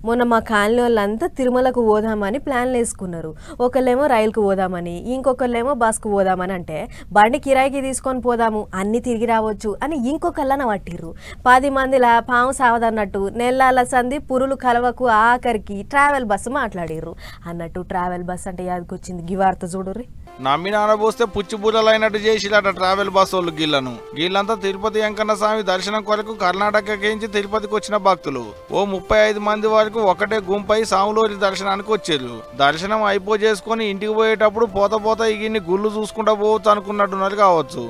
మొన్న మా కాలనీ వాళ్ళంతా తిరుమలకు పోదామని ప్లాన్లు వేసుకున్నారు. ఒకళ్ళేమో రైలుకు పోదామని, ఇంకొకళ్ళేమో బస్కు పోదామని. అంటే బండి కిరాయికి తీసుకొని పోదాము, అన్ని తిరిగి రావచ్చు అని ఇంకొకళ్ళన పట్టిర్రు. 10 మందిలా పాము సావదన్నట్టు నెల్లాల సంధి పురులు కలవకు ఆఖరికి ట్రావెల్ బస్సు మాట్లాడిర్రు అన్నట్టు. ట్రావెల్ బస్ అంటే యాదకొచ్చింది గి వార్త చూడుర్రి. నమ్మి నానబోస్తే పుచ్చిబూరలైనట్టు చేసిరట ట్రావెల్ బస్ వాళ్ళు గిళ్లను. వీళ్ళంతా తిరుపతి వెంకన్న స్వామి దర్శనం కొరకు కర్ణాటకకించి తిరుపతికి వచ్చిన భక్తులు. ఓ 35 మంది వరకు ఒకటే గుంపై సాములోరి దర్శనానికి వచ్చారు. దర్శనం చేసుకుని ఇంటికి పోయేటప్పుడు పోత ఇగిన్ని గుళ్ళు చూసుకుంటా పోవచ్చు అనుకున్నట్టున్నారు కావచ్చు.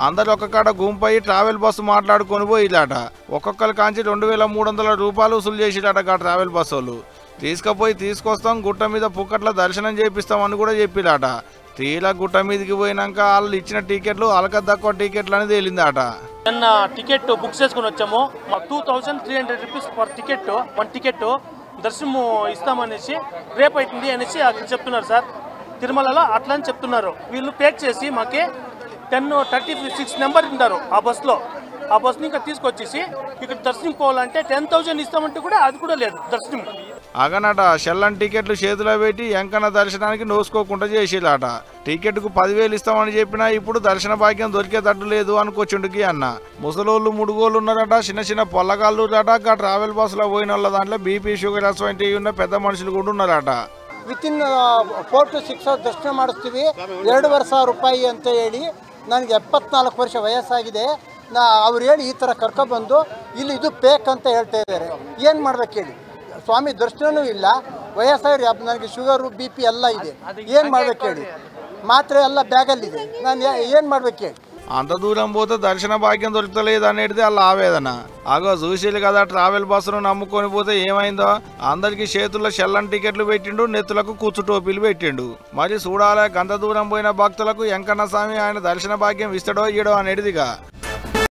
అందరు ఒక కాడ గుంపై ట్రావెల్ బస్సు మాట్లాడుకొని పోయిలాట. ఒక్కొక్కరి కాంచి 2300 రూపాయలు వసూలు చేసిరట ట్రావెల్ బస్ వాళ్ళు. తీసుకొస్తాం, గుట్ట మీద పుక్కట్ల దర్శనం చేపిస్తామని కూడా చెప్పిరాట. తీరా గుట్ట మీదకి పోయినాక వాళ్ళు ఇచ్చిన టికెట్లు అలక తక్కువ టికెట్లు అని తేలిందట. నిన్న టికెట్ బుక్ చేసుకుని వచ్చాము. 2300 రూపీస్ పర్ టికెట్, 1 టికెట్ దర్శనం ఇస్తామనేసి రేపు అవుతుంది అనేసి అక్కడ చెప్తున్నారు సార్. తిరుమలలో అట్లా అని చెప్తున్నారు. వీళ్ళు పేక్ చేసి మాకి 10:36 నెంబర్ ఉంటారు ఆ బస్సులో. ఆ బస్సుని ఇంకా తీసుకొచ్చేసి ఇక్కడ దర్శనం పోవాలంటే 10,000 ఇస్తామంటే కూడా అది కూడా లేదు దర్శనం. అగనట షెల్లని టికెట్లు చేతిలో పెట్టి వెంకన్న దర్శనానికి నోసుకోకుండా చేసేలాట. టికెట్కు 10,000 ఇస్తామని చెప్పినా ఇప్పుడు దర్శన భాగ్యం దొరికేటట్టు లేదు అనుకోచుండుకి అన్న. ముసలోళ్ళు ముడుగోళ్ళు ఉన్నారట, చిన్న పొల్లగాళ్ళు రట. ట్రావెల్ బస్సులో పోయిన వాళ్ళ దాంట్లో బీపీ షుగర్ అటువంటి ఉన్న పెద్ద మనుషులు కూడా ఉన్నారట. ವಿತಿನ್ 4 to 6 ಅವರ್ಸ್ ದರ್ಶನ ಮಾಡಿಸ್ತೀವಿ. 2,500 ರೂಪಾಯಿ ಅಂತ ಹೇಳಿ ನನಗೆ 74 ವರ್ಷ ವಯಸ್ಸಾಗಿದೆ. ಅವ್ರು ಹೇಳಿ ಈ ಥರ ಕರ್ಕೊಬಂದು ಇಲ್ಲಿ ಇದು ಪೇಕ್ ಅಂತ ಹೇಳ್ತಾ ಇದ್ದಾರೆ. ಏನು ಮಾಡ್ಬೇಕು ಹೇಳಿ? ಸ್ವಾಮಿ ದರ್ಶನವೂ ಇಲ್ಲ, ವಯಸ್ಸಾಗಿ ನನಗೆ ಶುಗರು BP ಎಲ್ಲ ಇದೆ. ಏನು ಮಾಡ್ಬೇಕು ಹೇಳಿ? ಮಾತ್ರೆ ಎಲ್ಲ ಬ್ಯಾಗಲ್ಲಿದೆ. ನಾನು ಏನು ಮಾಡ್ಬೇಕು ಹೇಳಿ? అంత దూరం పోతే దర్శన భాగ్యం దొరుకుతలేదు అనేది వాళ్ళ ఆవేదన. అగో చూసేది కదా ట్రావెల్ బస్సును నమ్ముకొని పోతే ఏమైందో. అందరికి చేతుల్లో షెల్లని టికెట్లు పెట్టిండు, నెత్తులకు కూర్చు టోపీలు పెట్టిండు. మరి చూడాలే గంత దూరం పోయిన భక్తులకు వెంకన్న స్వామి ఆయన దర్శన భాగ్యం ఇస్తాడో ఇయడో అనేదిగా.